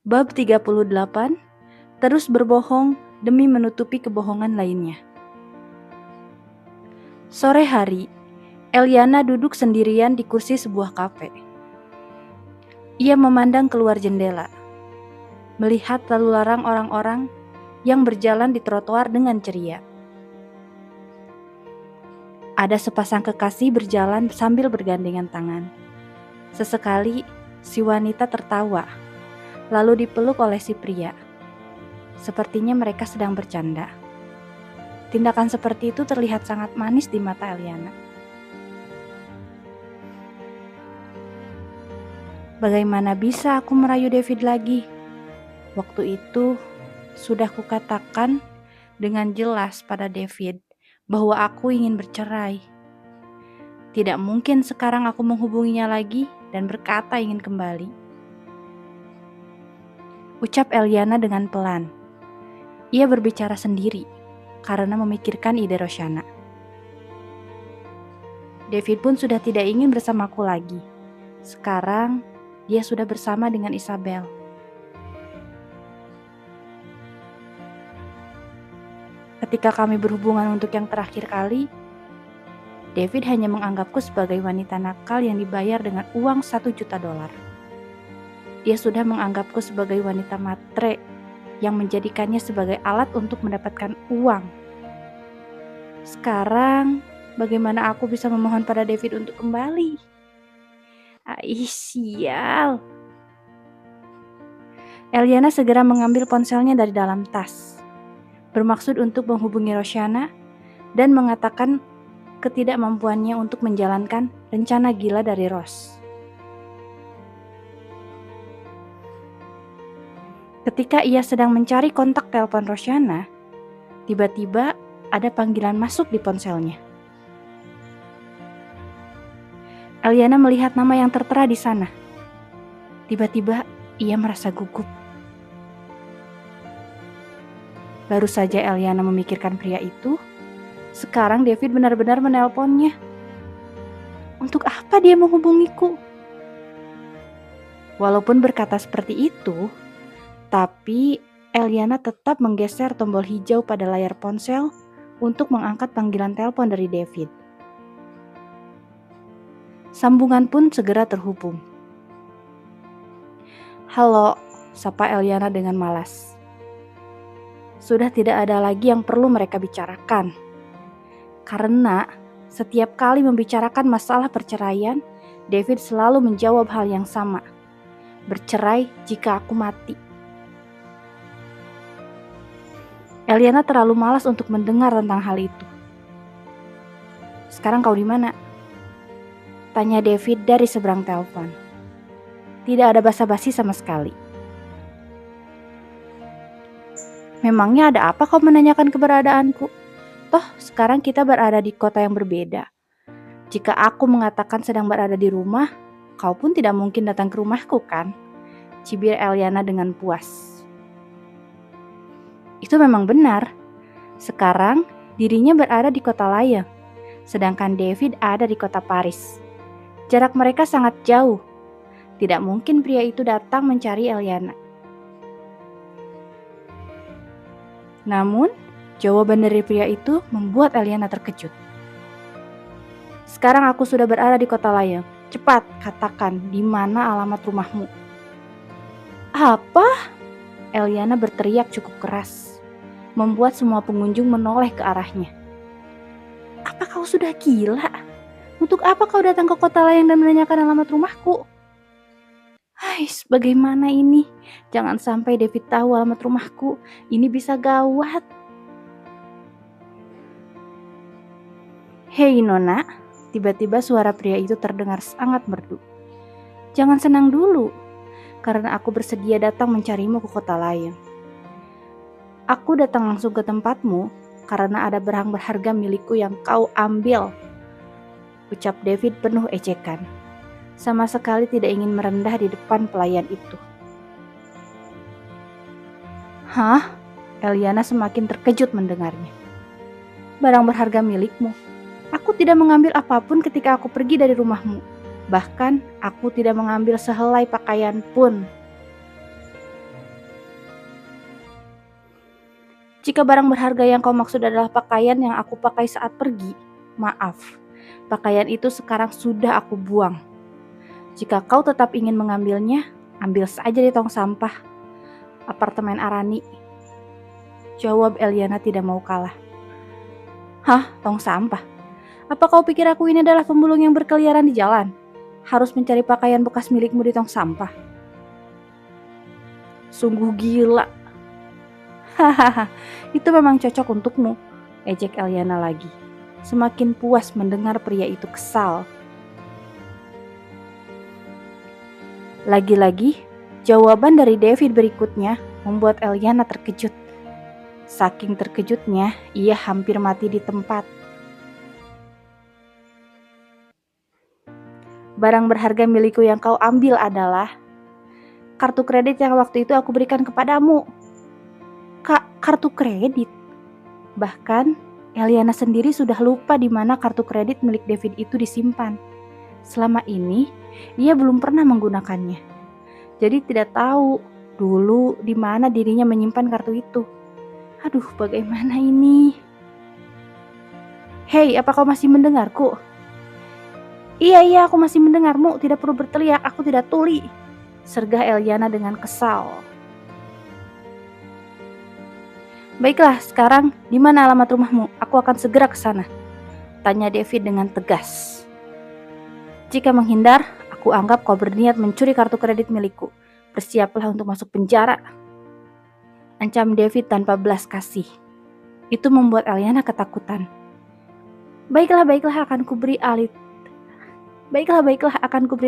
Bab 38, terus berbohong demi menutupi kebohongan lainnya. Sore hari, Eliana duduk sendirian di kursi sebuah kafe. Ia memandang keluar jendela, melihat lalu larang orang-orang yang berjalan di trotoar dengan ceria. Ada sepasang kekasih berjalan sambil bergandengan tangan. Sesekali, si wanita tertawa, lalu dipeluk oleh si pria. Sepertinya mereka sedang bercanda. Tindakan seperti itu terlihat sangat manis di mata Eliana. Bagaimana bisa aku merayu David lagi? Waktu itu sudah kukatakan dengan jelas pada David bahwa aku ingin bercerai. Tidak mungkin sekarang aku menghubunginya lagi dan berkata ingin kembali. Ucap Eliana dengan pelan. Ia berbicara sendiri karena memikirkan ide Roshana. David pun sudah tidak ingin bersamaku lagi. Sekarang dia sudah bersama dengan Isabel. Ketika kami berhubungan untuk yang terakhir kali, David hanya menganggapku sebagai wanita nakal yang dibayar dengan uang $1 juta. Dia sudah menganggapku sebagai wanita matre yang menjadikannya sebagai alat untuk mendapatkan uang. Sekarang, bagaimana aku bisa memohon pada David untuk kembali? Sial. Eliana segera mengambil ponselnya dari dalam tas, bermaksud untuk menghubungi Roshana dan mengatakan ketidakmampuannya untuk menjalankan rencana gila dari Ross. Ketika ia sedang mencari kontak telepon Roshana, tiba-tiba ada panggilan masuk di ponselnya. Eliana melihat nama yang tertera di sana. Tiba-tiba ia merasa gugup. Baru saja Eliana memikirkan pria itu, sekarang David benar-benar menelponnya. Untuk apa dia menghubungiku? Walaupun berkata seperti itu, tapi Eliana tetap menggeser tombol hijau pada layar ponsel untuk mengangkat panggilan telepon dari David. Sambungan pun segera terhubung. Halo, sapa Eliana dengan malas. Sudah tidak ada lagi yang perlu mereka bicarakan. Karena setiap kali membicarakan masalah perceraian, David selalu menjawab hal yang sama. Bercerai jika aku mati. Eliana terlalu malas untuk mendengar tentang hal itu. Sekarang kau di mana? Tanya David dari seberang telepon. Tidak ada basa-basi sama sekali. Memangnya ada apa kau menanyakan keberadaanku? Toh sekarang kita berada di kota yang berbeda. Jika aku mengatakan sedang berada di rumah, kau pun tidak mungkin datang ke rumahku kan? Cibir Eliana dengan puas. Itu memang benar. Sekarang dirinya berada di kota lain, sedangkan David ada di kota Paris. Jarak mereka sangat jauh. Tidak mungkin pria itu datang mencari Eliana. Namun, jawaban dari pria itu membuat Eliana terkejut. Sekarang aku sudah berada di kota lain. Cepat katakan di mana alamat rumahmu. Apa? Eliana berteriak cukup keras, membuat semua pengunjung menoleh ke arahnya. Apa kau sudah gila? Untuk apa kau datang ke kota lain dan menanyakan alamat rumahku? Bagaimana ini? Jangan sampai David tahu alamat rumahku. Ini bisa gawat. Hei Nona, tiba-tiba suara pria itu terdengar sangat merdu. Jangan senang dulu, karena aku bersedia datang mencarimu ke kota lain. Aku datang langsung ke tempatmu karena ada barang berharga milikku yang kau ambil. Ucap David penuh ejekan. Sama sekali tidak ingin merendah di depan pelayan itu. Hah? Eliana semakin terkejut mendengarnya. Barang berharga milikmu. Aku tidak mengambil apapun ketika aku pergi dari rumahmu. Bahkan aku tidak mengambil sehelai pakaian pun. Jika barang berharga yang kau maksud adalah pakaian yang aku pakai saat pergi, maaf, pakaian itu sekarang sudah aku buang. Jika kau tetap ingin mengambilnya, ambil saja di tong sampah apartemen Arani. Jawab Eliana tidak mau kalah. Hah, tong sampah? Apa kau pikir aku ini adalah pemulung yang berkeliaran di jalan? Harus mencari pakaian bekas milikmu di tong sampah? Sungguh gila. Hahaha, itu memang cocok untukmu, ejek Eliana lagi. Semakin puas mendengar pria itu kesal. Lagi-lagi, jawaban dari David berikutnya membuat Eliana terkejut. Saking terkejutnya, ia hampir mati di tempat. Barang berharga milikku yang kau ambil adalah kartu kredit yang waktu itu aku berikan kepadamu. Kartu kredit? Bahkan, Eliana sendiri sudah lupa di mana kartu kredit milik David itu disimpan. Selama ini, ia belum pernah menggunakannya. Jadi tidak tahu dulu di mana dirinya menyimpan kartu itu. Aduh, bagaimana ini? Hei, apa kau masih mendengarku? Iya, aku masih mendengarmu. Tidak perlu berteriak, aku tidak tuli. Sergah Eliana dengan kesal. Baiklah, sekarang di mana alamat rumahmu? Aku akan segera ke sana. Tanya David dengan tegas. Jika menghindar, aku anggap kau berniat mencuri kartu kredit milikku. Bersiaplah untuk masuk penjara. Ancam David tanpa belas kasih. Itu membuat Eliana ketakutan. Baiklah, akan kuberi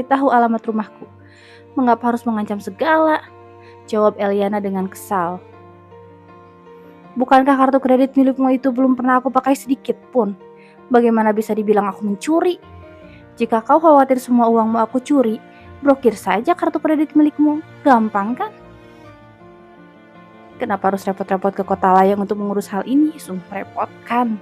tahu alamat rumahku. Mengapa harus mengancam segala? Jawab Eliana dengan kesal. Bukankah kartu kredit milikmu itu belum pernah aku pakai sedikit pun? Bagaimana bisa dibilang aku mencuri? Jika kau khawatir semua uangmu aku curi, blokir saja kartu kredit milikmu. Gampang kan? Kenapa harus repot-repot ke Kota Layang untuk mengurus hal ini? Sungguh merepotkan.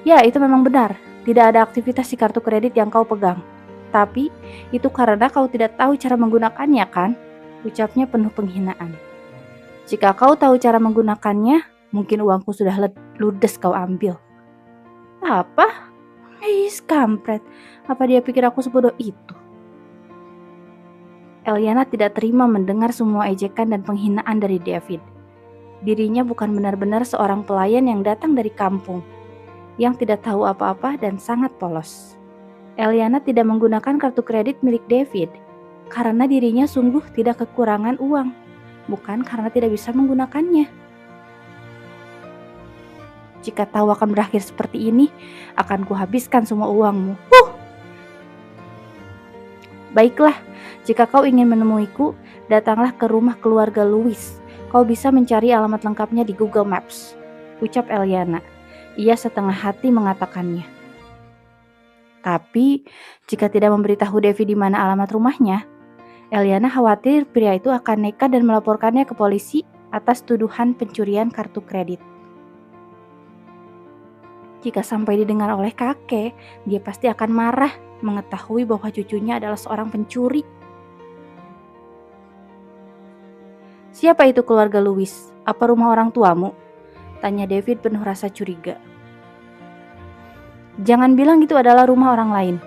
Ya, itu memang benar. Tidak ada aktivitas di kartu kredit yang kau pegang. Tapi, itu karena kau tidak tahu cara menggunakannya kan? Ucapnya penuh penghinaan. Jika kau tahu cara menggunakannya, mungkin uangku sudah ludes kau ambil. Apa? Kampret. Apa dia pikir aku sebodoh itu? Eliana tidak terima mendengar semua ejekan dan penghinaan dari David. Dirinya bukan benar-benar seorang pelayan yang datang dari kampung, yang tidak tahu apa-apa dan sangat polos. Eliana tidak menggunakan kartu kredit milik David, karena dirinya sungguh tidak kekurangan uang. Bukan karena tidak bisa menggunakannya. Jika tahu akan berakhir seperti ini, akan kuhabiskan semua uangmu. Baiklah, jika kau ingin menemuiku, datanglah ke rumah keluarga Louis. Kau bisa mencari alamat lengkapnya di Google Maps. Ucap Eliana. Ia setengah hati mengatakannya. Tapi, jika tidak memberitahu Devi di mana alamat rumahnya, Eliana khawatir pria itu akan nekat dan melaporkannya ke polisi atas tuduhan pencurian kartu kredit. Jika sampai didengar oleh kakek, dia pasti akan marah mengetahui bahwa cucunya adalah seorang pencuri. Siapa itu keluarga Louis? Apa rumah orang tuamu? Tanya David penuh rasa curiga. Jangan bilang itu adalah rumah orang lain.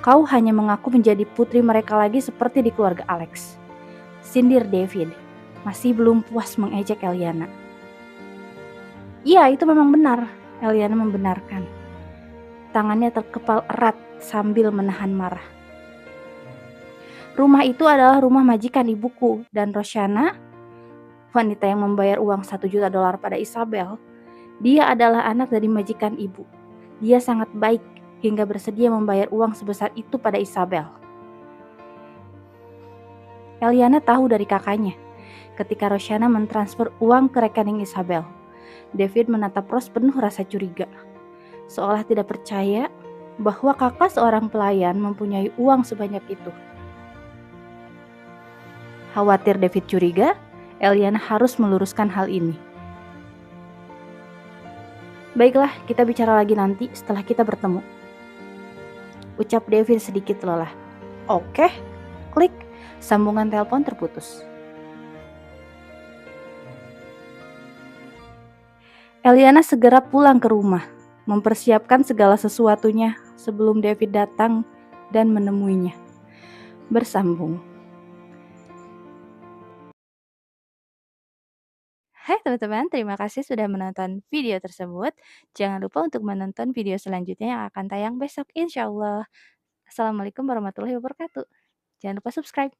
Kau hanya mengaku menjadi putri mereka lagi seperti di keluarga Alex. Sindir David, masih belum puas mengejek Eliana. Iya, itu memang benar, Eliana membenarkan. Tangannya terkepal erat sambil menahan marah. Rumah itu adalah rumah majikan ibuku dan Roshana, wanita yang membayar uang $1 juta pada Isabel. Dia adalah anak dari majikan ibu. Dia sangat baik hingga bersedia membayar uang sebesar itu pada Isabel. Eliana tahu dari kakaknya ketika Roshana mentransfer uang ke rekening Isabel. David menatap Rose penuh rasa curiga, seolah tidak percaya bahwa kakak seorang pelayan mempunyai uang sebanyak itu. Khawatir David curiga, Eliana harus meluruskan hal ini. Baiklah, kita bicara lagi nanti setelah kita bertemu. Ucap David sedikit lelah. Oke, klik, sambungan telepon terputus. Eliana segera pulang ke rumah, mempersiapkan segala sesuatunya sebelum David datang dan menemuinya. Bersambung. Hai teman-teman, terima kasih sudah menonton video tersebut. Jangan lupa untuk menonton video selanjutnya yang akan tayang besok insya Allah. Assalamualaikum warahmatullahi wabarakatuh. Jangan lupa subscribe.